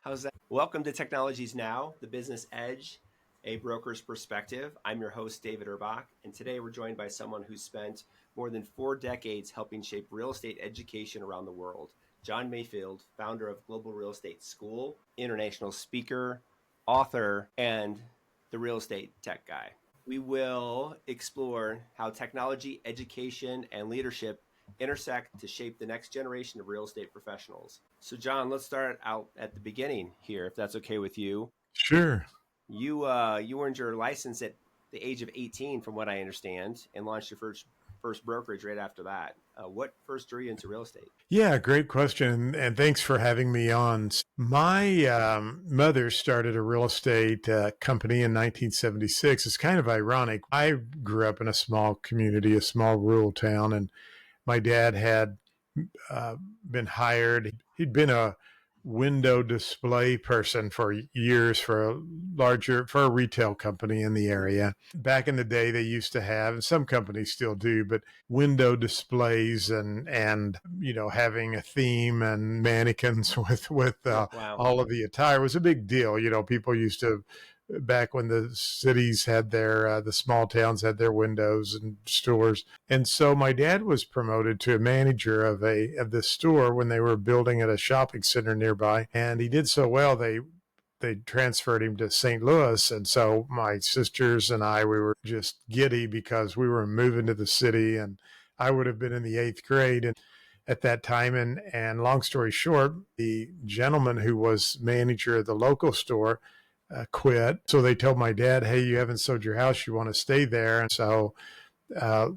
How's that? Welcome to Technologies Now, the Business Edge, a broker's perspective. I'm your host, David Urbach, and today we're joined by someone who's spent more than 4 decades helping shape real estate education around the world. John Mayfield, founder of Global Real Estate School, international speaker, author, and the real estate tech guy. We will explore how technology, education, and leadership intersect to shape the next generation of real estate professionals. So, John, let's start out at the beginning here, if that's okay with you. Sure. You earned your license at the age of 18, from what I understand, and launched your first brokerage right after that. What first drew you into real estate? Yeah, great question. And thanks for having me on. My mother started a real estate company in 1976. It's kind of ironic. I grew up in a small community, a small rural town, and my dad had been hired. He'd been a window display person for years for a retail company in the area. Back in the day, they used to have, and some companies still do, but window displays and having a theme and mannequins with Wow. all of the attire was a big deal. People used to, back when the cities had the small towns had their windows and stores. And so my dad was promoted to a manager of the store when they were building at a shopping center nearby. And he did so well, they transferred him to St. Louis. And so my sisters and I, we were just giddy because we were moving to the city, and I would have been in the 8th grade at that time. And long story short, the gentleman who was manager of the local store quit. So they told my dad, "Hey, you haven't sold your house. You want to stay there?" And so uh,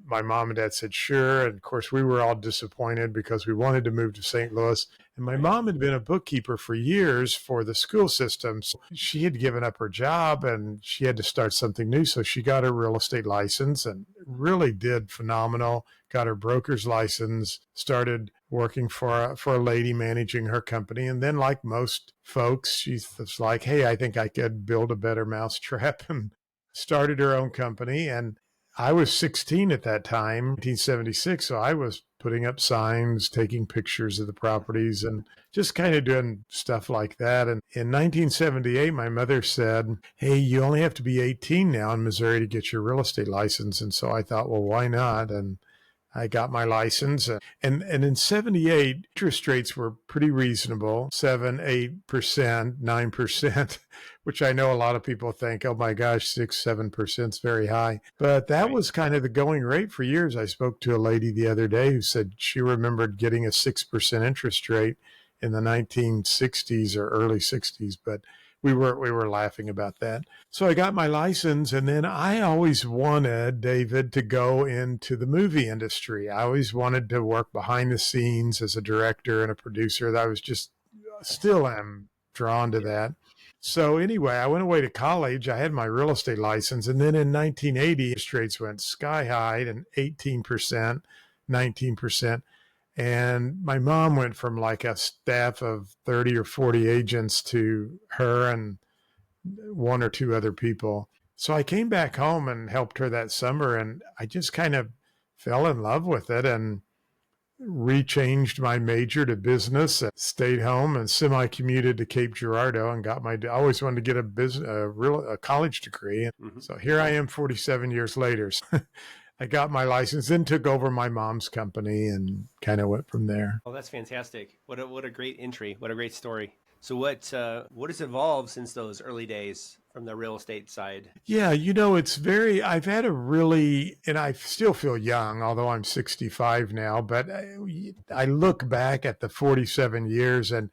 my mom and dad said, "Sure." And of course, we were all disappointed because we wanted to move to St. Louis. And my mom had been a bookkeeper for years for the school system. So she had given up her job and she had to start something new. So she got her real estate license and really did phenomenal. Got her broker's license, started working for a lady managing her company. And then, like most folks, she was like, "Hey, I think I could build a better mousetrap," and started her own company. And I was 16 at that time, 1976. So I was putting up signs, taking pictures of the properties, and just kind of doing stuff like that. And in 1978, my mother said, "Hey, you only have to be 18 now in Missouri to get your real estate license." And so I thought, well, why not? And I got my license. And in 78, interest rates were pretty reasonable, 7, 8%, 9%, which I know a lot of people think, oh my gosh, 6, 7% is very high. But that Right. was kind of the going rate for years. I spoke to a lady the other day who said she remembered getting a 6% interest rate in the 1960s or early 60s, but we were laughing about that. So I got my license, and then I always wanted, David, to go into the movie industry. I always wanted to work behind the scenes as a director and a producer. I was just still am drawn to Yeah. that. So anyway, I went away to college. I had my real estate license, and then in 1980, interest rates went sky high and 18%, 19%. And my mom went from like a staff of 30 or 40 agents to her and one or two other people. So I came back home and helped her that summer, and I just kind of fell in love with it and rechanged my major to business and stayed home and semi-commuted to Cape Girardeau and got I always wanted to get a college degree. And Mm-hmm. so here I am 47 years later. I got my license, then took over my mom's company and kind of went from there. Oh, that's fantastic. What a great entry. What a great story. So what has evolved since those early days from the real estate side? Yeah, I've had a really, and I still feel young, although I'm 65 now, but I look back at the 47 years, and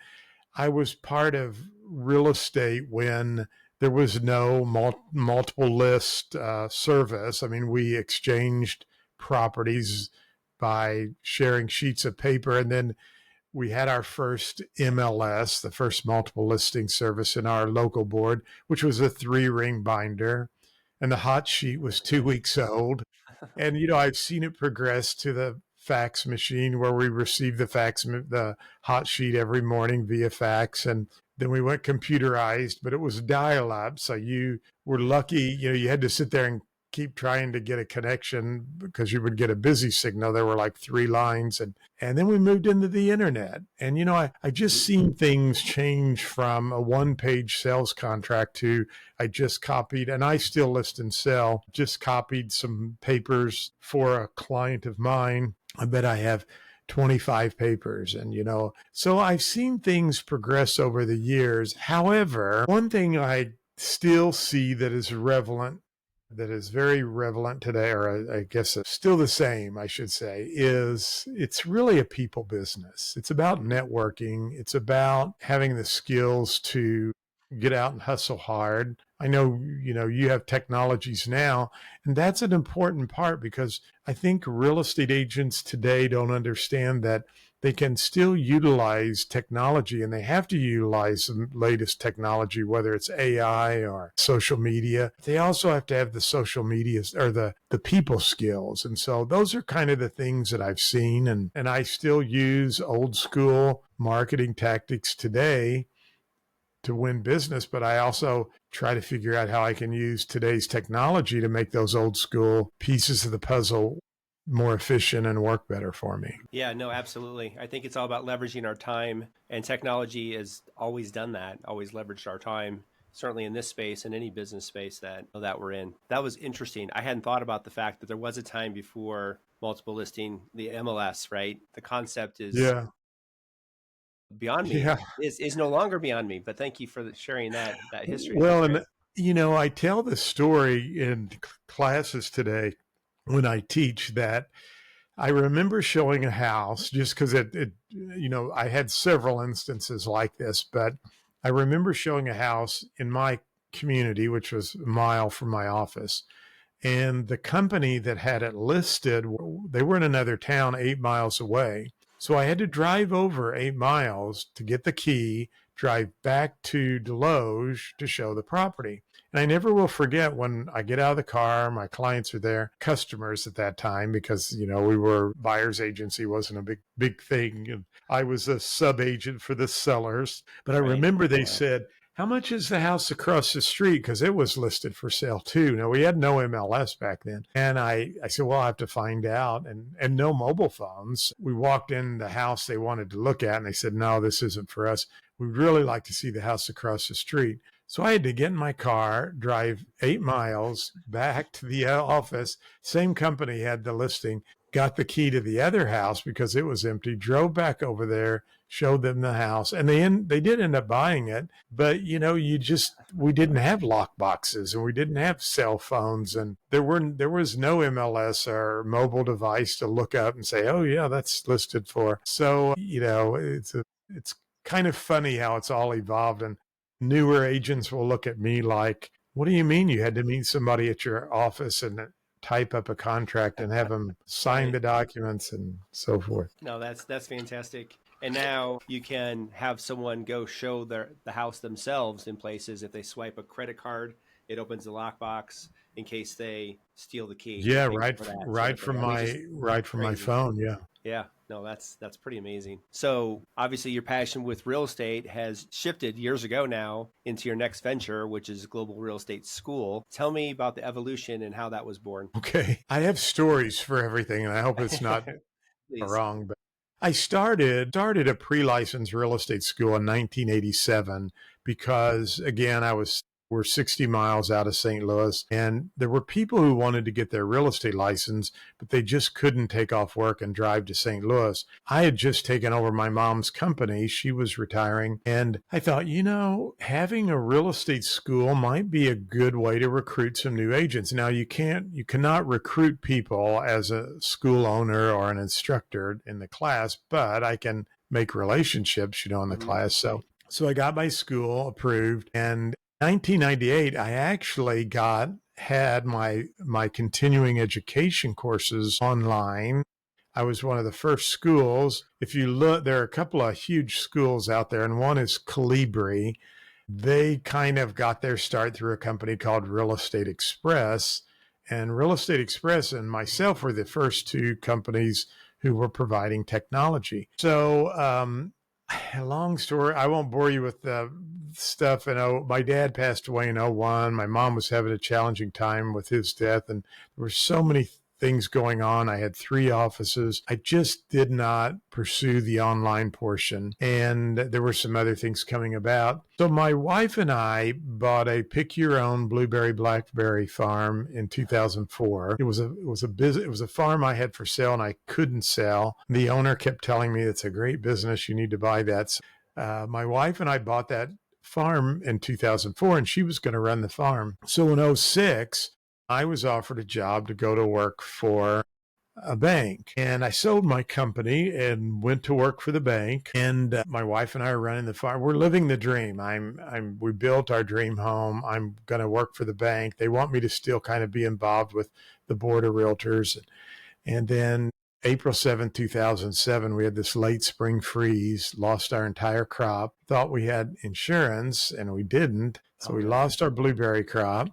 I was part of real estate when there was no multiple list service. I mean, we exchanged properties by sharing sheets of paper, and then we had our first MLS, the first multiple listing service in our local board, which was a 3-ring binder. And the hot sheet was 2 weeks old. And, I've seen it progress to the fax machine where we receive the hot sheet every morning via fax. And then we went computerized, but it was dial up. So you were lucky, you had to sit there and keep trying to get a connection because you would get a busy signal. There were like 3 lines, and then we moved into the internet. And I just seen things change from a one-page sales contract to I just copied, and I still list and sell, just copied some papers for a client of mine. I bet I have 25 papers. And, so I've seen things progress over the years. However, one thing I still see that is relevant, that is very relevant today, or I guess it's still the same, I should say, is it's really a people business. It's about networking. It's about having the skills to get out and hustle hard. I know, you have technologies now, and that's an important part because I think real estate agents today don't understand that they can still utilize technology, and they have to utilize the latest technology, whether it's AI or social media. They also have to have the social media or the people skills. And so those are kind of the things that I've seen. And I still use old school marketing tactics today to win business, but I also try to figure out how I can use today's technology to make those old school pieces of the puzzle more efficient and work better for me. Yeah, no, absolutely. I think it's all about leveraging our time, and technology has always done that, always leveraged our time, certainly in this space and any business space that we're in. That was interesting. I hadn't thought about the fact that there was a time before multiple listing, the MLS, right? The concept is Yeah. beyond me, Yeah. is no longer beyond me, but thank you for sharing that history. That's Well, great. and I tell the story in classes today when I teach that I remember showing a house just because I had several instances like this, but I remember showing a house in my community, which was a mile from my office. And the company that had it listed, they were in another town 8 miles away. So I had to drive over 8 miles to get the key, drive back to Deloge to show the property. And I never will forget when I get out of the car, my clients are there, customers at that time, because, we were buyer's agency, wasn't a big thing. And I was a sub agent for the sellers. But I Right. remember they said, how much is the house across the street? Because it was listed for sale too. Now, we had no MLS back then. And I said, well, I have to find out. And no mobile phones. We walked in the house they wanted to look at, and they said, no, this isn't for us. We'd really like to see the house across the street. So I had to get in my car, drive 8 miles back to the office. Same company had the listing, got the key to the other house because it was empty, drove back over there, showed them the house, and they did end up buying it. But we didn't have lock boxes, and we didn't have cell phones, and there was no MLS or mobile device to look up and say, oh yeah, that's listed for. So it's kind of funny how it's all evolved, and newer agents will look at me like, what do you mean you had to meet somebody at your office and type up a contract and have them sign Right. the documents and so forth? No, that's fantastic. And now you can have someone go show the house themselves in places. If they swipe a credit card, it opens the lockbox in case they steal the key and Yeah, things for that sort right of thing. from I mean, just my crazy. phone. Yeah. Yeah, no, that's pretty amazing. So obviously your passion with real estate has shifted years ago now into your next venture, which is Global Real Estate School. Tell me about the evolution and how that was born. Okay. I have stories for everything, and I hope it's not Please. wrong, but I started a pre-licensed real estate school in 1987 because, again, we're 60 miles out of St. Louis, and there were people who wanted to get their real estate license, but they just couldn't take off work and drive to St. Louis. I had just taken over my mom's company. She was retiring, and I thought, having a real estate school might be a good way to recruit some new agents. Now, you cannot recruit people as a school owner or an instructor in the class, but I can make relationships, in the Hmm. class. So I got my school approved, and 1998, I actually had my continuing education courses online. I was one of the first schools. If you look, there are a couple of huge schools out there, and one is Calibri. They kind of got their start through a company called Real Estate Express. And Real Estate Express and myself were the first two companies who were providing technology. So long story. I won't bore you with stuff. My dad passed away in '01. My mom was having a challenging time with his death, and there were so many things going on. I had 3 offices. I just did not pursue the online portion. And there were some other things coming about. So my wife and I bought a pick your own blueberry blackberry farm in 2004. It was a farm I had for sale and I couldn't sell. The owner kept telling me it's a great business. You need to buy that. So, my wife and I bought that farm in 2004 and she was going to run the farm. So in '06, I was offered a job to go to work for a bank. And I sold my company and went to work for the bank. And my wife and I are running the farm. We're living the dream. We built our dream home. I'm going to work for the bank. They want me to still kind of be involved with the board of realtors. And then April 2007, we had this late spring freeze, lost our entire crop, thought we had insurance and we didn't. So we lost our blueberry crop.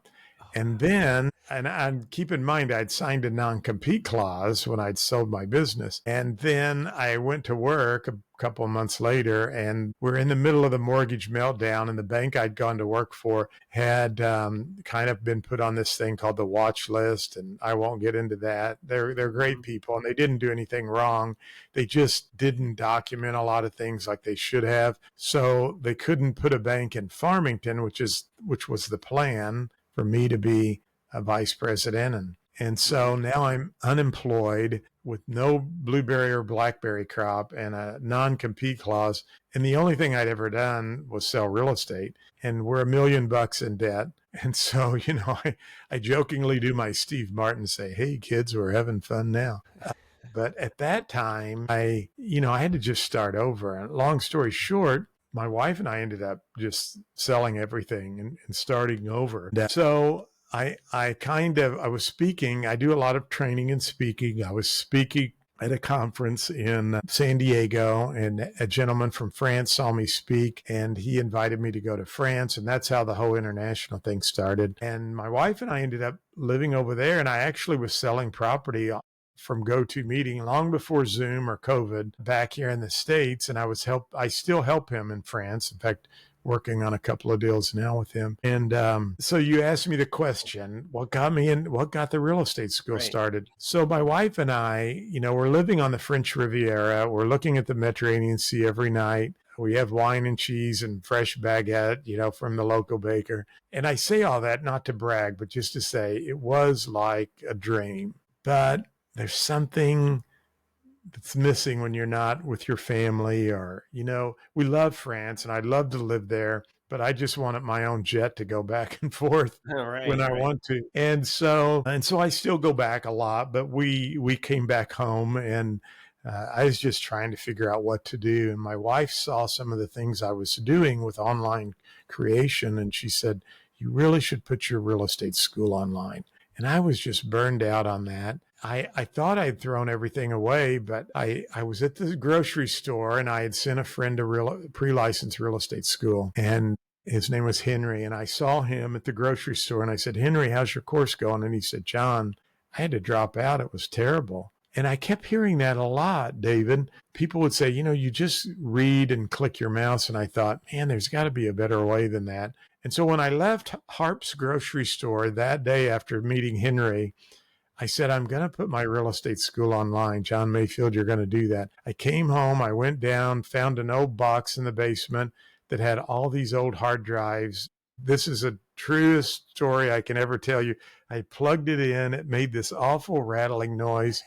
And then, and keep in mind, I'd signed a non-compete clause when I'd sold my business. And then I went to work a couple of months later, and we're in the middle of the mortgage meltdown. And the bank I'd gone to work for had kind of been put on this thing called the watch list. And I won't get into that. They're great people, and they didn't do anything wrong. They just didn't document a lot of things like they should have. So they couldn't put a bank in Farmington, which was the plan for me to be a vice president. And so now I'm unemployed with no blueberry or blackberry crop and a non-compete clause. And the only thing I'd ever done was sell real estate. And we're $1 million in debt. And so, I jokingly do my Steve Martin, say, hey, kids, we're having fun now. But at that time, I had to just start over. And long story short, my wife and I ended up just selling everything and starting over. So I was speaking. I do a lot of training and speaking. I was speaking at a conference in San Diego, and a gentleman from France saw me speak, and he invited me to go to France, and that's how the whole international thing started. And my wife and I ended up living over there, and I actually was selling property from GoToMeeting long before Zoom or COVID back here in the States. And I still help him in France. In fact, working on a couple of deals now with him. And so you asked me the question, what got the real estate school started? So my wife and I, we're living on the French Riviera. We're looking at the Mediterranean Sea every night. We have wine and cheese and fresh baguette, from the local baker. And I say all that not to brag, but just to say it was like a dream. But there's something that's missing when you're not with your family, or, we love France and I'd love to live there, but I just wanted my own jet to go back and forth when I want to. And so I still go back a lot, but we came back home, and I was just trying to figure out what to do. And my wife saw some of the things I was doing with online creation, and she said, you really should put your real estate school online. And I was just burned out on that. I thought I'd thrown everything away, but I was at the grocery store, and I had sent a friend to pre-licensed real estate school, and his name was Henry. And I saw him at the grocery store, and I said, Henry, how's your course going? And he said, John, I had to drop out. It was terrible. And I kept hearing that a lot, David. People would say, you just read and click your mouse. And I thought, man, there's got to be a better way than that. And so when I left Harp's grocery store that day after meeting Henry, I said, I'm going to put my real estate school online. John Mayfield, you're going to do that. I came home, I went down, found an old box in the basement that had all these old hard drives. This is a truest story I can ever tell you. I plugged it in. It made this awful rattling noise.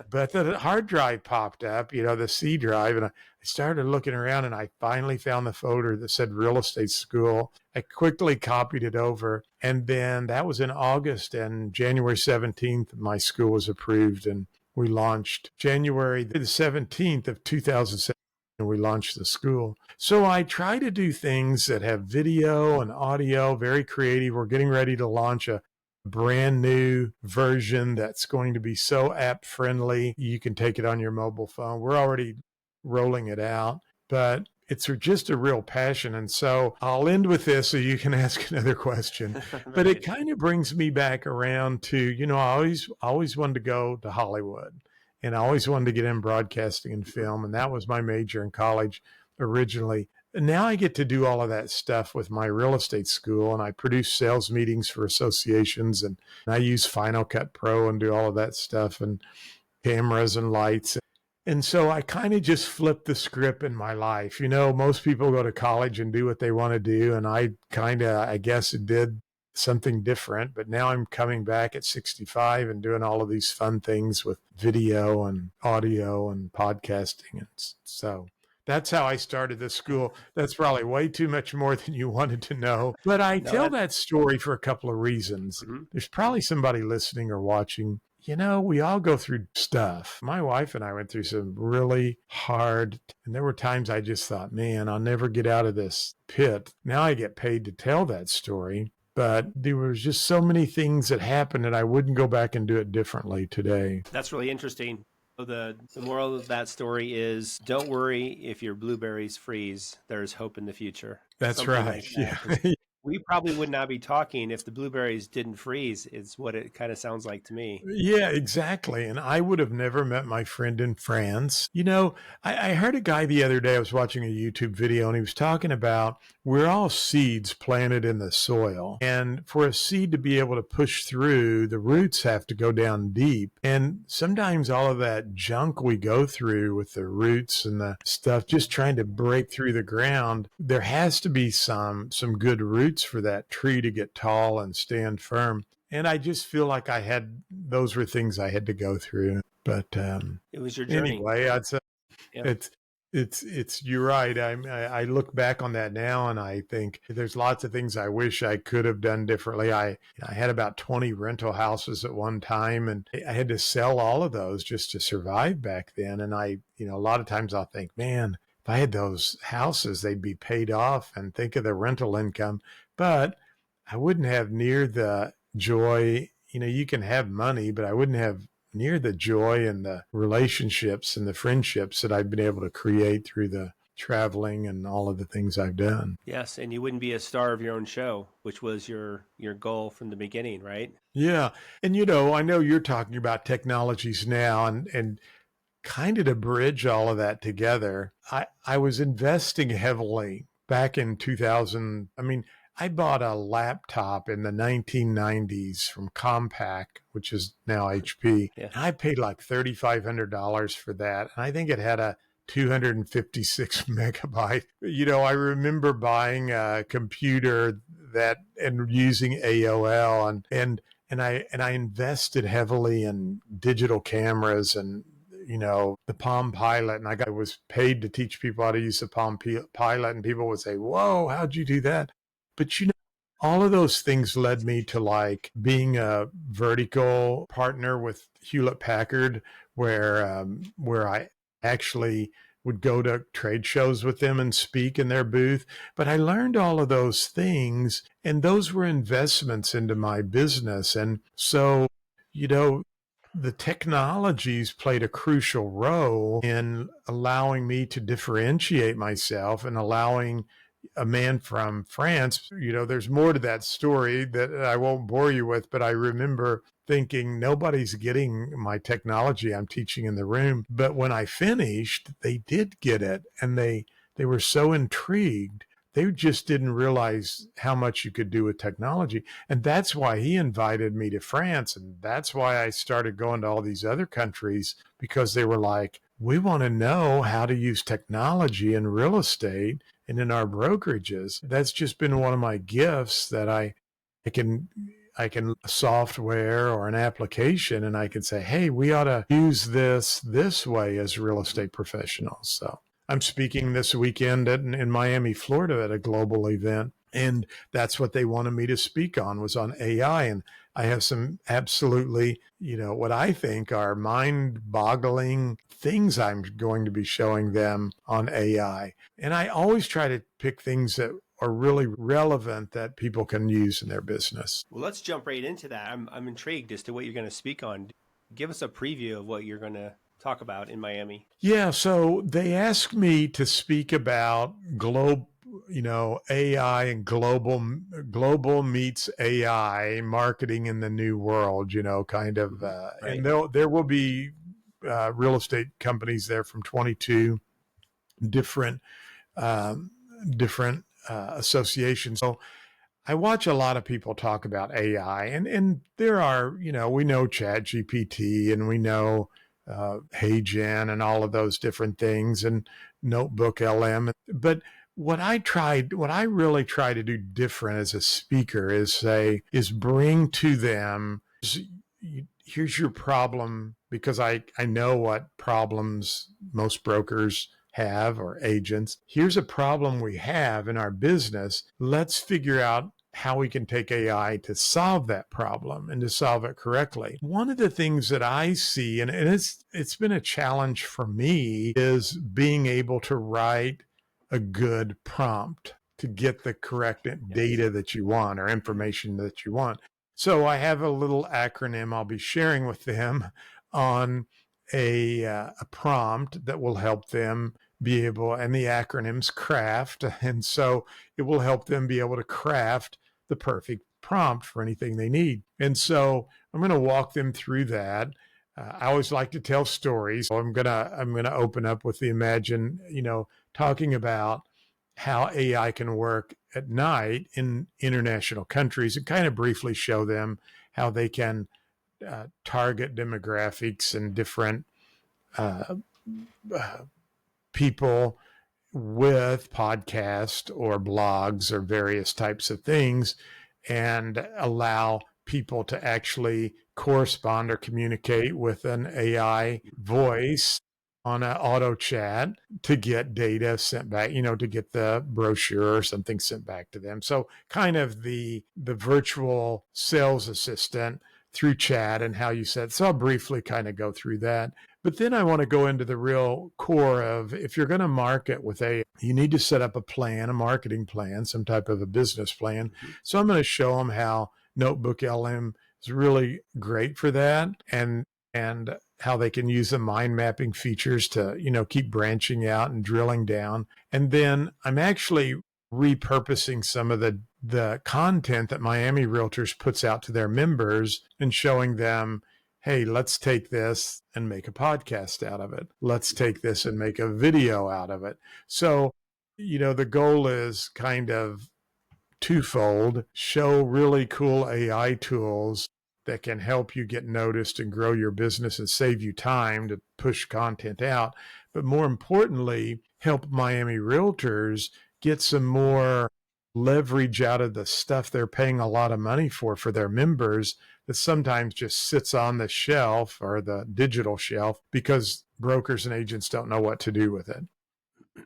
But the hard drive popped up, the C drive, and I started looking around, and I finally found the folder that said real estate school. I quickly copied it over, and then that was in August, and January 17th, my school was approved, and we launched January the 17th of 2007. And we launched the school. So I try to do things that have video and audio, very creative. We're getting ready to launch a brand new version that's going to be so app friendly. You can take it on your mobile phone. We're already rolling it out, but it's just a real passion. And so I'll end with this so you can ask another question. But it kind of brings me back around to, I always wanted to go to Hollywood. And I always wanted to get in broadcasting and film. And that was my major in college originally. And now I get to do all of that stuff with my real estate school, and I produce sales meetings for associations, and I use Final Cut Pro and do all of that stuff, and cameras and lights. And so I kind of just flipped the script in my life. Most people go to college and do what they want to do. And I kind of, I guess, did something different. But now I'm coming back at 65 and doing all of these fun things with video and audio and podcasting. And so that's how I started this school. That's probably way too much more than you wanted to know. But I No, tell that story for a couple of reasons. mm-hmm. There's probably somebody listening or watching. We all go through stuff. My wife and I went through some really hard, and there were times I just thought, man, I'll never get out of this pit. Now I get paid to tell that story, but there was just so many things that happened that I wouldn't go back and do it differently today. That's really interesting. The moral of that story is, don't worry if your blueberries freeze. There's hope in the future. That's Something right. like that. Yeah. We probably would not be talking if the blueberries didn't freeze, is what it kind of sounds like to me. Yeah, exactly. And I would have never met my friend in France. I heard a guy the other day, I was watching a YouTube video, and he was talking about we're all seeds planted in the soil. And for a seed to be able to push through, the roots have to go down deep. And sometimes all of that junk we go through with the roots and the stuff, just trying to break through the ground, there has to be some good roots for that tree to get tall and stand firm. And I just feel like those were things I had to go through. But it was your journey. Anyway, I'd say you're right. I look back on that now and I think there's lots of things I wish I could have done differently. I had about 20 rental houses at one time, and I had to sell all of those just to survive back then. And a lot of times I'll think, man, if I had those houses, they'd be paid off, and think of the rental income. But I wouldn't have near the joy. You can have money, but I wouldn't have near the joy and the relationships and the friendships that I've been able to create through the traveling and all of the things I've done. Yes, and you wouldn't be a star of your own show, which was your goal from the beginning, right? Yeah. And I know you're talking about technologies now, and kind of to bridge all of that together, I was investing heavily back in 2000. I bought a laptop in the 1990s from Compaq, which is now HP. Yeah. And I paid like $3,500 for that. And I think it had a 256 megabyte. I remember buying a computer and using AOL, and I invested heavily in digital cameras and the Palm Pilot, and I was paid to teach people how to use the Palm Pilot, and people would say, "Whoa, how'd you do that?" But all of those things led me to like being a vertical partner with Hewlett Packard, where I actually would go to trade shows with them and speak in their booth. But I learned all of those things, and those were investments into my business. And so, the technologies played a crucial role in allowing me to differentiate myself and allowing a man from France. There's more to that story that I won't bore you with, but I remember thinking nobody's getting my technology I'm teaching in the room. But when I finished, they did get it, and they were so intrigued. They just didn't realize how much you could do with technology. And that's why he invited me to France. And that's why I started going to all these other countries, because they were like, we want to know how to use technology in real estate and in our brokerages. That's just been one of my gifts, that I can software or an application, and I can say, hey, we ought to use this way as real estate professionals. So I'm speaking this weekend in Miami, Florida at a global event, and that's what they wanted me to speak on, was on AI. And I have some absolutely, what I think are mind-boggling things I'm going to be showing them on AI. And I always try to pick things that are really relevant that people can use in their business. Well, let's jump right into that. I'm intrigued as to what you're going to speak on. Give us a preview of what you're going to talk about in Miami. Yeah, so they asked me to speak about AI and global meets AI marketing in the new world, right. And there will be real estate companies there from 22 different different associations. So I watch a lot of people talk about AI, and there are, we know Chat GPT, and we know HeyGen and all of those different things, and Notebook LM. But what I really try to do different as a speaker is bring to them, here's your problem, because I know what problems most brokers have, or agents. Here's a problem we have in our business. Let's figure out how we can take AI to solve that problem and to solve it correctly. One of the things that I see, and it's been a challenge for me, is being able to write a good prompt to get the correct data that you want, or information that you want. So I have a little acronym I'll be sharing with them on a prompt that will help them be able, and the acronym's CRAFT. And so it will help them be able to craft the perfect prompt for anything they need. And so I'm going to walk them through that. I always like to tell stories. So I'm gonna open up with talking about how AI can work at night in international countries, and kind of briefly show them how they can target demographics and different uh, people with podcast or blogs or various types of things, and allow people to actually correspond or communicate with an AI voice on an auto chat to get data sent back, to get the brochure or something sent back to them. So kind of the virtual sales assistant through chat, and how you said. So I'll briefly kind of go through that. But then I want to go into the real core of, if you're going to market with AI, you need to set up a plan, a marketing plan, some type of a business plan. So I'm going to show them how Notebook LM is really great for that, and how they can use the mind mapping features to, keep branching out and drilling down. And then I'm actually repurposing some of the content that Miami Realtors puts out to their members, and showing them, hey, let's take this and make a podcast out of it. Let's take this and make a video out of it. So, the goal is kind of twofold: show really cool AI tools that can help you get noticed and grow your business and save you time to push content out. But more importantly, help Miami Realtors get some more leverage out of the stuff they're paying a lot of money for their members, that sometimes just sits on the shelf, or the digital shelf, because brokers and agents don't know what to do with it.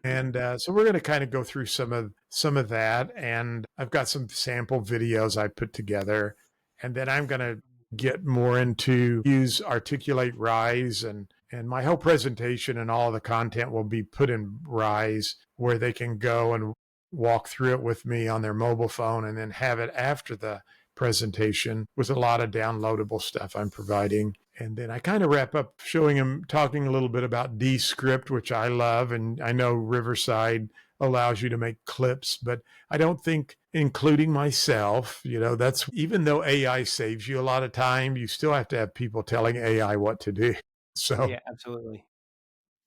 And so we're going to kind of go through some of that, and I've got some sample videos I put together, and then I'm going to get more into use Articulate Rise, and my whole presentation and all of the content will be put in Rise, where they can go and walk through it with me on their mobile phone, and then have it after the presentation with a lot of downloadable stuff I'm providing. And then I kind of wrap up showing them, talking a little bit about Descript, which I love. And I know Riverside allows you to make clips, but I don't think, including myself, that's, even though AI saves you a lot of time, you still have to have people telling AI what to do. So, yeah, absolutely.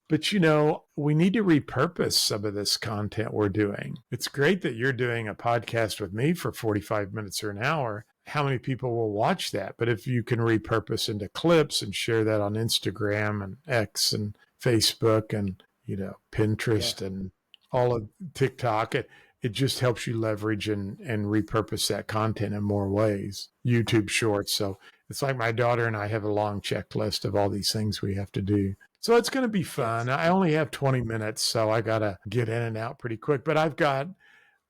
But, we need to repurpose some of this content we're doing. It's great that you're doing a podcast with me for 45 minutes or an hour. How many people will watch that? But if you can repurpose into clips and share that on Instagram and X and Facebook and, Pinterest and all of TikTok, it just helps you leverage and repurpose that content in more ways. YouTube Shorts. So it's like my daughter and I have a long checklist of all these things we have to do. So it's going to be fun. I only have 20 minutes, so I got to get in and out pretty quick. But I've got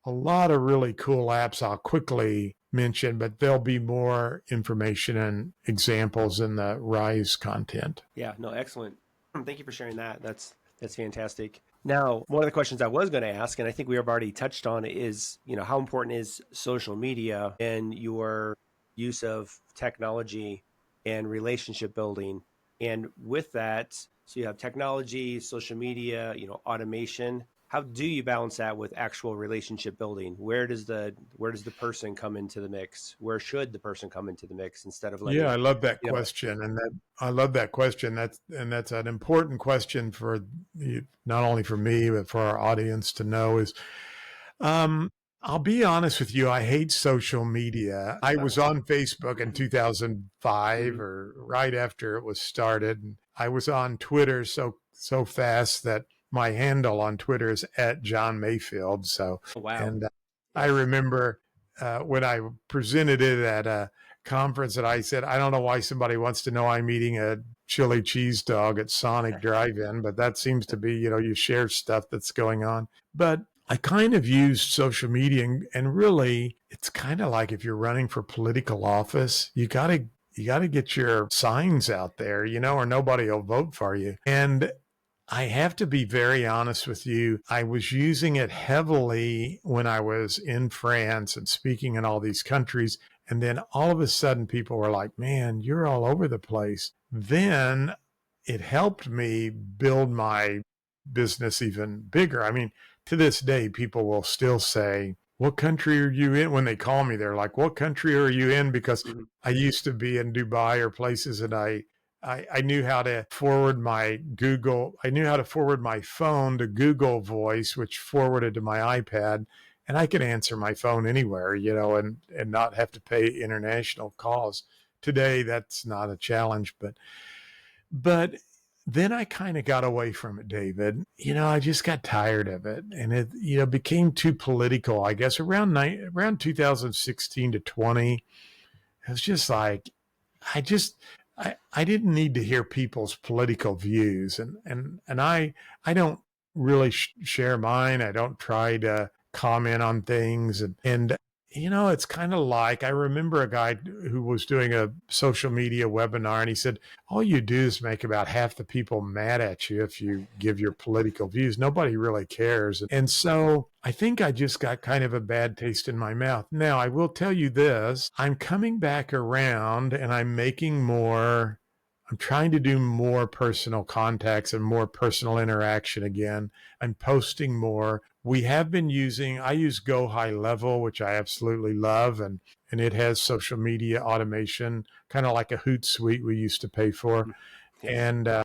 a lot of really cool apps I'll quickly mention, but there'll be more information and examples in the Rise content. Yeah, no, excellent. Thank you for sharing that. That's fantastic. Now, one of the questions I was going to ask, and I think we have already touched on, is, how important is social media in your use of technology and relationship building? And with that, so you have technology, social media, automation. How do you balance that with actual relationship building? Where does the person come into the mix? Where should the person come into the mix, instead of letting? Yeah, I love that question, and I love that question. That's an important question for not only for me but for our audience to know. Is Um, I'll be honest with you. I hate social media. I was on Facebook in 2005 Mhm. or right after it was started. And I was on Twitter so fast that my handle on Twitter is at John Mayfield. So, Oh, wow. and I Yes. remember when I presented it at a conference that I said, I don't know why somebody wants to know I'm eating a chili cheese dog at Sonic Drive-In, but that seems to be, you share stuff that's going on. But I kind of used social media and really it's kind of like if you're running for political office, you got to get your signs out there, or nobody will vote for you. And I have to be very honest with you. I was using it heavily when I was in France and speaking in all these countries. And then all of a sudden, people were like, man, you're all over the place. Then it helped me build my business even bigger. I mean, to this day, people will still say, what country are you in? When they call me, they're like, what country are you in? Because Mhm. I used to be in Dubai or places and I knew how to forward my I knew how to forward my phone to Google Voice, which forwarded to my iPad. And I could answer my phone anywhere, and not have to pay international calls. Today, that's not a challenge, but then I kind of got away from it, David. I just got tired of it, and it became too political. I guess around 2016 to 20, it was just like I didn't need to hear people's political views, and I don't really share mine. I don't try to comment on things, and it's kind of like I remember a guy who was doing a social media webinar, and he said, "All you do is make about half the people mad at you if you give your political views. Nobody really cares." And so I think I just got kind of a bad taste in my mouth. Now, I will tell you this, I'm coming back around and I'm trying to do more personal contacts and more personal interaction again. I'm posting more. I use Go High Level, which I absolutely love. And it has social media automation, kind of like a Hootsuite we used to pay for. Mhm. Yes. And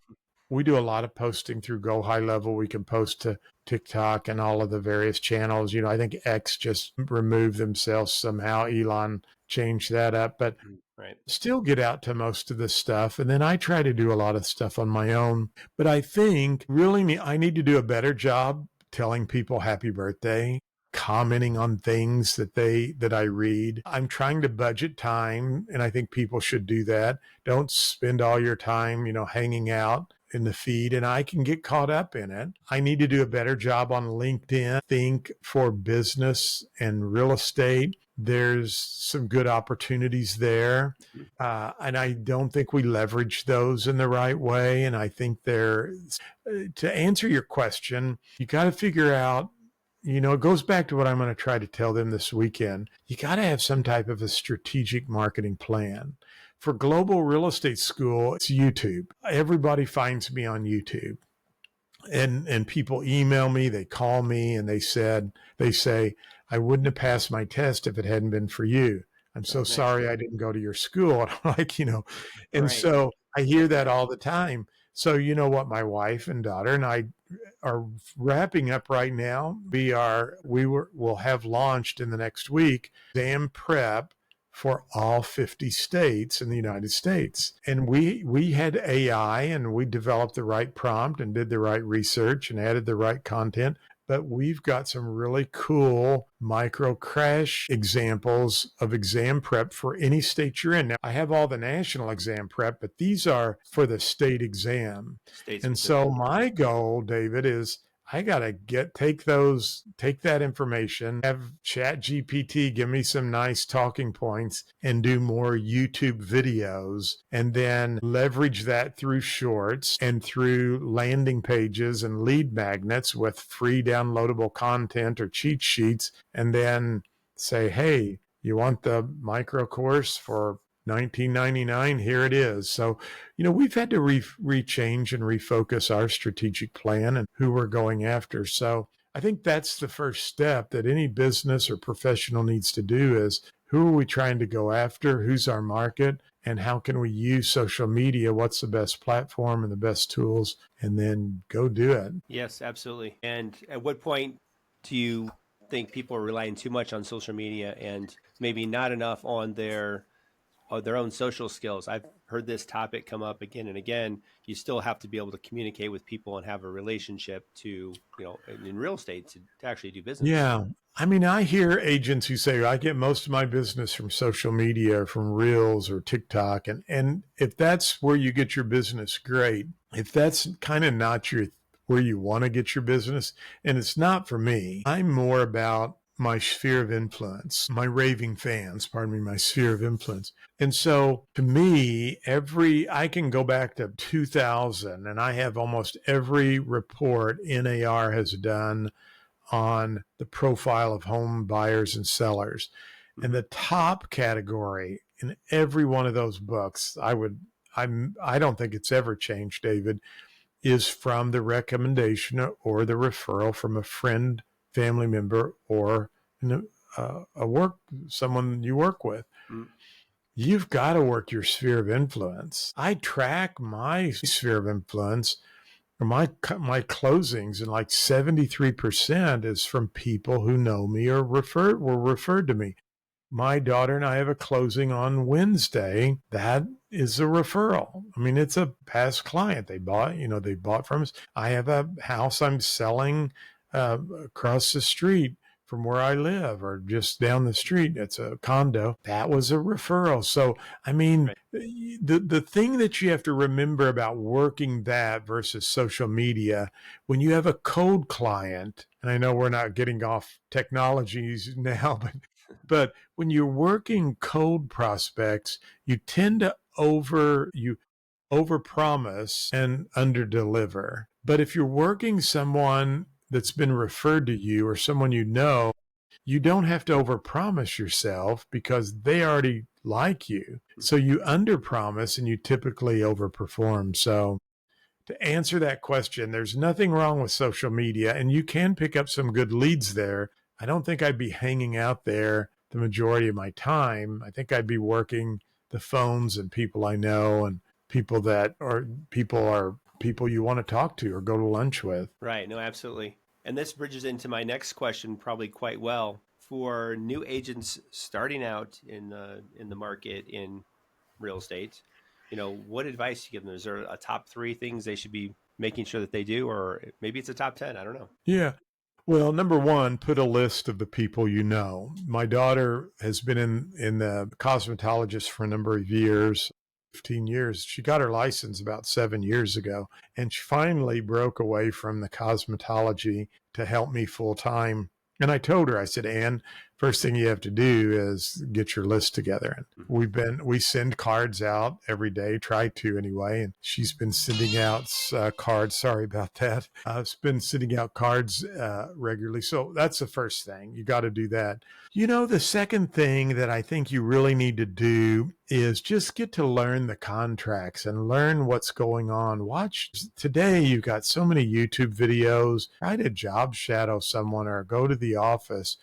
we do a lot of posting through Go High Level. We can post to TikTok and all of the various channels. I think X just removed themselves somehow. Elon changed that up, but Mhm. Right. still get out to most of the stuff. And then I try to do a lot of stuff on my own. But I think I need to do a better job telling people happy birthday, commenting on things that I read. I'm trying to budget time, and I think people should do that. Don't spend all your time, hanging out in the feed, and I can get caught up in it. I need to do a better job on LinkedIn. Think for business and real estate. There's some good opportunities there. Mhm. And I don't think we leverage those in the right way. And I think to answer your question, you got to figure out, it goes back to what I'm going to try to tell them this weekend. You got to have some type of a strategic marketing plan. For Global Real Estate School, it's YouTube. Everybody finds me on YouTube. And people email me, they call me, and they say, I wouldn't have passed my test if it hadn't been for you. I'm so Oh, nice. sorry I didn't go to your school. And I'm like, and Right. so I hear Love that that. all the time. So you know what, my wife and daughter and I are wrapping up right now. We'll have launched in the next week exam prep for all 50 states in the United States. And we had AI and we developed the right prompt and did the right research and added the right content. But we've got some really cool micro crash examples of exam prep for any state you're in. Now, I have all the national exam prep, but these are for the state exam. State And specific. so my goal, David, is I gotta take that information, have Chat GPT give me some nice talking points and do more YouTube videos and then leverage that through shorts and through landing pages and lead magnets with free downloadable content or cheat sheets. And then say, hey, you want the micro course for 1999? Here it is. So we've had to rechange and refocus our strategic plan and who we're going after. So I think that's the first step that any business or professional needs to do is who are we trying to go after? Who's our market? And how can we use social media? What's the best platform and the best tools? And then go do it. Yes, absolutely. And at what point do you think people are relying too much on social media and maybe not enough on their own social skills. I've heard this topic come up again and again. You still have to be able to communicate with people and have a relationship to, in real estate to actually do business. Yeah. I mean, I hear agents who say, I get most of my business from social media, or from Reels or TikTok. And if that's where you get your business, great. If that's kind of not where you want to get your business, and it's not for me, I'm more about my sphere of influence, my raving fans, pardon me, my sphere of influence. And so to me, I can go back to 2000 and I have almost every report NAR has done on the profile of home buyers and sellers. And the top category in every one of those books, I don't think it's ever changed, David, is from the recommendation or the referral from a friend, family member, or someone you work with. Mm-hmm. You've got to work your sphere of influence. I track my sphere of influence, or my closings, and like 73% is from people who know me or were referred to me. My daughter and I have a closing on Wednesday. That is a referral. I mean, it's a past client. They bought from us. I have a house I'm selling across the street from where I live, or just down the street. It's a condo. That was a referral. So, I mean, Right. the thing that you have to remember about working that versus social media, when you have a cold client, and I know we're not getting off technologies now, but when you're working cold prospects, you tend to overpromise and underdeliver. But if you're working someone that's been referred to you, or someone you don't have to overpromise yourself because they already like you. So you underpromise and you typically overperform. So to answer that question, there's nothing wrong with social media, and you can pick up some good leads there. I don't think I'd be hanging out there the majority of my time. I think I'd be working the phones and people I know, and people that are people you want to talk to or go to lunch with. Right. No, absolutely. And this bridges into my next question probably quite well. For new agents starting out in the market in real estate, what advice do you give them? Is there a top three things they should be making sure that they do, or maybe it's a top 10? I don't know. Yeah. Well, number one, put a list of the people you know. My daughter has been in the cosmetologist for a number of years, 15 years. She got her license about 7 years ago, and she finally broke away from the cosmetology to help me full time. And I told her, I said, Ann, first thing you have to do is get your list together. And we send cards out every day, try to anyway. And she's been sending out cards. Sorry about that. I've been sending out cards regularly. So that's the first thing. You got to do that. The second thing that I think you really need to do is just get to learn the contracts and learn what's going on. Watch today. You've got so many YouTube videos. Try to job shadow someone or go to the office.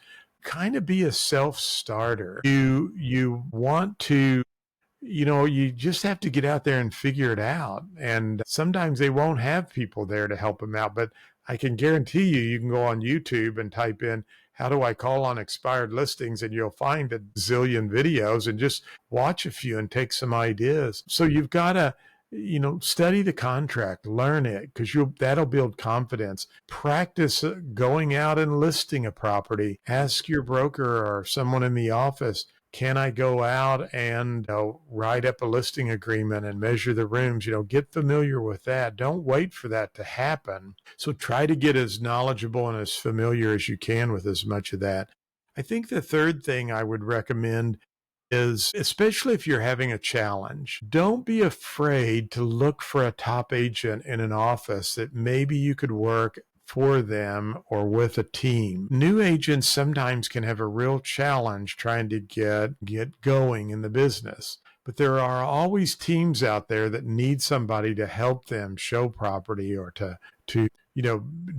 Kind of be a self-starter. You want to, you just have to get out there and figure it out. And sometimes they won't have people there to help them out, but I can guarantee you can go on YouTube and type in, how do I call on expired listings? And you'll find a zillion videos, and just watch a few and take some ideas. So you've got to, study the contract, learn it, because that'll build confidence. Practice going out and listing a property. Ask your broker or someone in the office, can I go out and write up a listing agreement and measure the rooms? Get familiar with that. Don't wait for that to happen. So try to get as knowledgeable and as familiar as you can with as much of that. I think the third thing I would recommend is, especially if you're having a challenge, don't be afraid to look for a top agent in an office that maybe you could work for them or with a team. New agents sometimes can have a real challenge trying to get going in the business. But there are always teams out there that need somebody to help them show property or to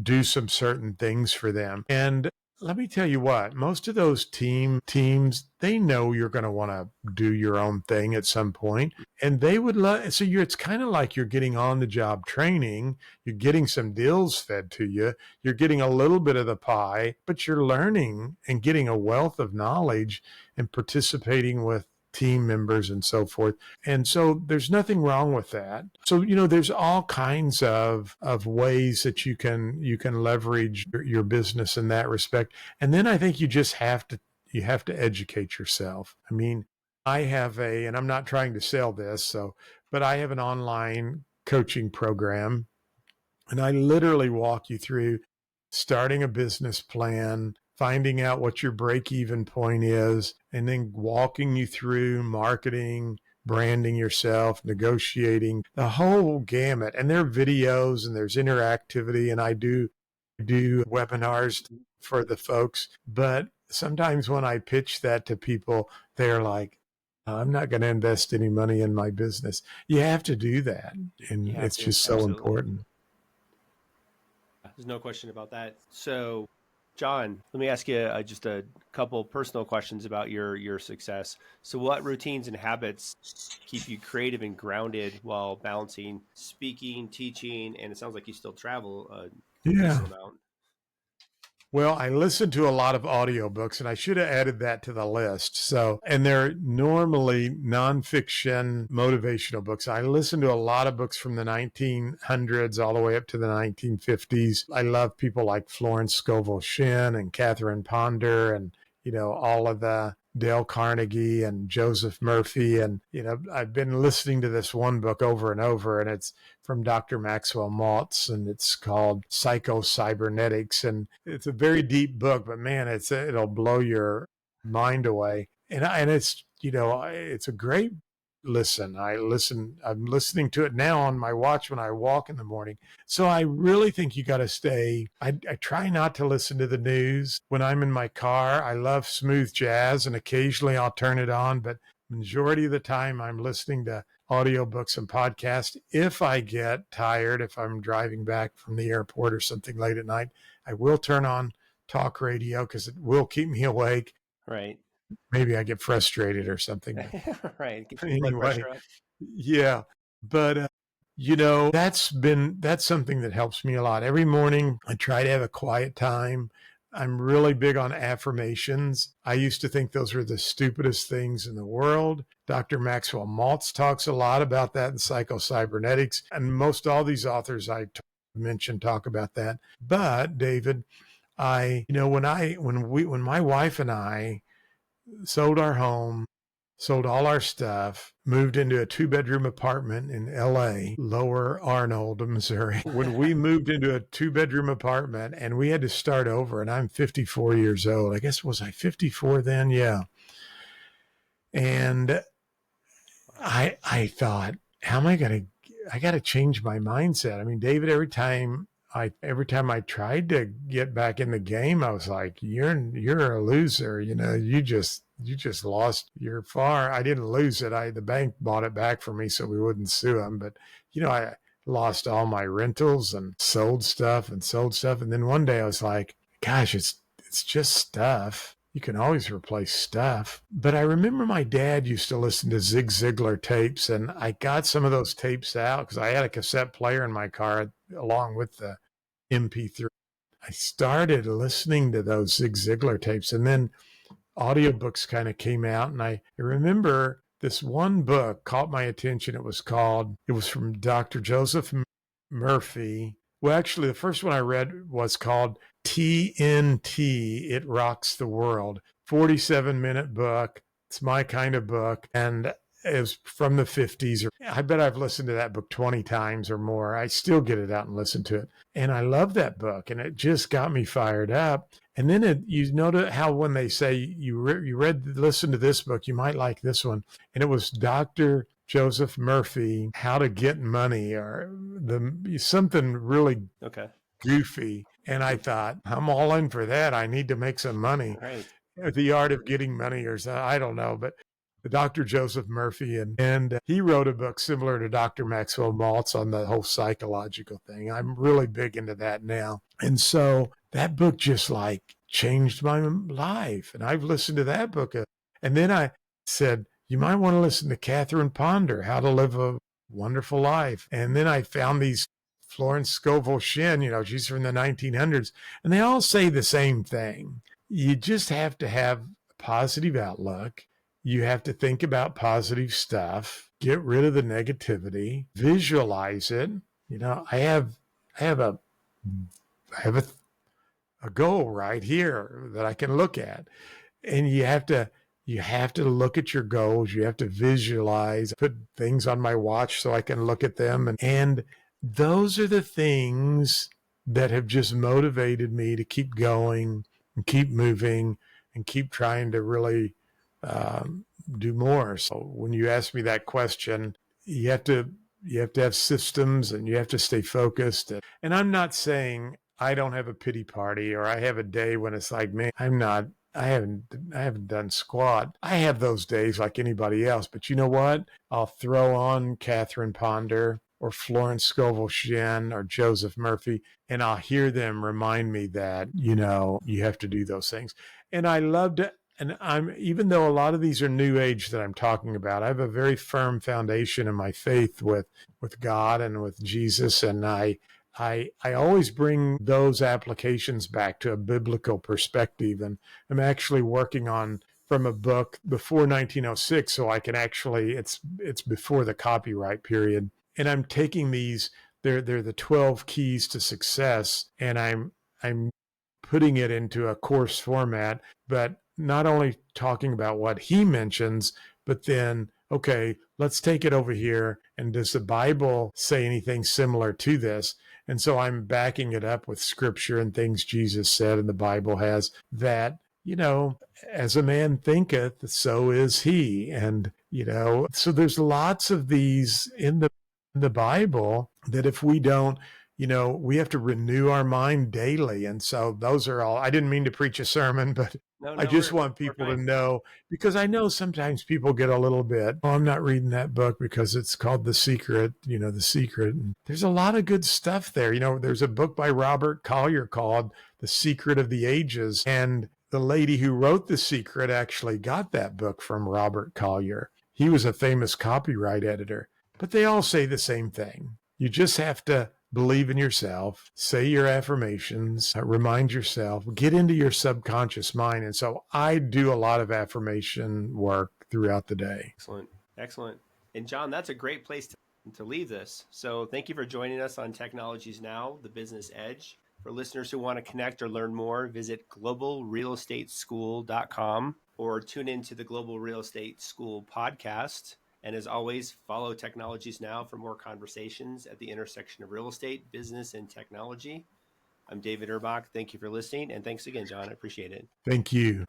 do some certain things for them. And let me tell you what, most of those teams, they know you're going to want to do your own thing at some point, and they would love. So it's kind of like you're getting on the job training. You're getting some deals fed to you. You're getting a little bit of the pie, but you're learning and getting a wealth of knowledge and participating with team members and so forth. And so there's nothing wrong with that. So, there's all kinds of ways that you can leverage your business in that respect. And then I think you have to educate yourself. I mean, I have and I'm not trying to sell this, but I have an online coaching program, and I literally walk you through starting a business plan, finding out what your break even point is, and then walking you through marketing, branding yourself, negotiating, the whole gamut. And there are videos and there's interactivity, and I do webinars for the folks. But sometimes when I pitch that to people, they're like, I'm not going to invest any money in my business. You have to do that. You And have it's to, just so absolutely. important. There's no question about that. So, John, let me ask you just a couple personal questions about your success. So, what routines and habits keep you creative and grounded while balancing speaking, teaching, and it sounds like you still travel a Yeah. decent amount? Well, I listen to a lot of audiobooks, and I should have added that to the list. So, and they're normally nonfiction motivational books. I listen to a lot of books from the 1900s all the way up to the 1950s. I love people like Florence Scovel Shinn and Catherine Ponder, and all of the Dale Carnegie and Joseph Murphy. And I've been listening to this one book over and over, and it's from Dr. Maxwell Maltz, and it's called Psycho-Cybernetics. And it's a very deep book, but man, it'll blow your mind away. And it's a great listen. I'm listening to it now on my watch when I walk in the morning. So I really think you got to I try not to listen to the news when I'm in my car. I love smooth jazz, and occasionally I'll turn it on, but majority of the time I'm listening to audiobooks and podcasts. If I get tired, if I'm driving back from the airport or something late at night, I will turn on talk radio because it will keep me awake. Right. Maybe I get frustrated or something, but Right. Get your blood anyway, pressure up. yeah. But that's something that helps me a lot. Every morning I try to have a quiet time. I'm really big on affirmations. I used to think those were the stupidest things in the world. Dr. Maxwell Maltz talks a lot about that in Psycho-Cybernetics, and most all these authors I mentioned talk about that. But David, when my wife and I sold our home, sold all our stuff, moved into a 2-bedroom apartment in LA, Lower Arnold, Missouri. When we moved into a 2-bedroom apartment and we had to start over, and I'm 54 years old. I guess, was I 54 then? Yeah. And I thought, how am I going to, I got to change my mindset. I mean, David, every time I tried to get back in the game, I was like, you're a loser. You just lost your far. I didn't lose it. The bank bought it back for me so we wouldn't sue them. But I lost all my rentals and sold stuff and sold stuff. And then one day I was like, gosh, it's just stuff. You can always replace stuff. But I remember my dad used to listen to Zig Ziglar tapes, and I got some of those tapes out because I had a cassette player in my car along with the MP3. I started listening to those Zig Ziglar tapes, and then audiobooks kind of came out. And I remember this one book caught my attention. It was from Dr. Joseph Murphy. Well, actually, the first one I read was called TNT, It Rocks the World. 47-minute book. It's my kind of book. And it was from the 50s. I bet I've listened to that book 20 times or more. I still get it out and listen to it. And I love that book. And it just got me fired up. And then you notice how when they say listen to this book, you might like this one. And it was Dr. Joseph Murphy, How to Get Money, or something really Okay. goofy. And I thought, I'm all in for that. I need to make some money. Right. The Art of Getting Money, or something, I don't know, but Dr. Joseph Murphy, and he wrote a book similar to Dr. Maxwell Maltz on the whole psychological thing. I'm really big into that now. And so that book just like changed my life. And I've listened to that book. And then I said, you might want to listen to Catherine Ponder, How to Live a Wonderful Life. And then I found these Florence Scovel Shinn, she's from the 1900s, and they all say the same thing. You just have to have a positive outlook. You have to think about positive stuff, get rid of the negativity, visualize it. I have a I have a goal right here that I can look at. And you have to look at your goals. You have to visualize, put things on my watch so I can look at them. And those are the things that have just motivated me to keep going and keep moving and keep trying to really do more. So when you ask me that question, you have to have systems, and you have to stay focused. And I'm not saying I don't have a pity party, or I have a day when it's like, man, I haven't done squat. I have those days like anybody else. But you know what? I'll throw on Catherine Ponder or Florence Scovel Shinn or Joseph Murphy, and I'll hear them remind me that, you have to do those things. And I loved it. And even though a lot of these are new age that I'm talking about, I have a very firm foundation in my faith with God and with Jesus. And I always bring those applications back to a biblical perspective. And I'm actually working on from a book before 1906, so I can actually, it's before the copyright period. And I'm taking these, they're the 12 keys to success, and I'm putting it into a course format, but not only talking about what he mentions, but then, okay, let's take it over here. And does the Bible say anything similar to this? And so I'm backing it up with scripture and things Jesus said and the Bible has, that, as a man thinketh, so is he. And, so there's lots of these in the Bible that if we don't, we have to renew our mind daily. And so those are all, I didn't mean to preach a sermon, but No, I no, just want we're people to fine. know, because I know sometimes people get a little bit, oh, I'm not reading that book because it's called The Secret, The Secret. And there's a lot of good stuff there. There's a book by Robert Collier called The Secret of the Ages. And the lady who wrote The Secret actually got that book from Robert Collier. He was a famous copyright editor, but they all say the same thing. You just have to believe in yourself, say your affirmations, remind yourself, get into your subconscious mind. And so I do a lot of affirmation work throughout the day. Excellent. Excellent. And John, that's a great place to leave this. So thank you for joining us on Technologies Now, the Business Edge. For listeners who want to connect or learn more, visit globalrealestateschool.com or tune into the Global Real Estate School podcast. And as always, follow Technologies Now for more conversations at the intersection of real estate, business, and technology. I'm David Urbach. Thank you for listening. And thanks again, John. I appreciate it. Thank you.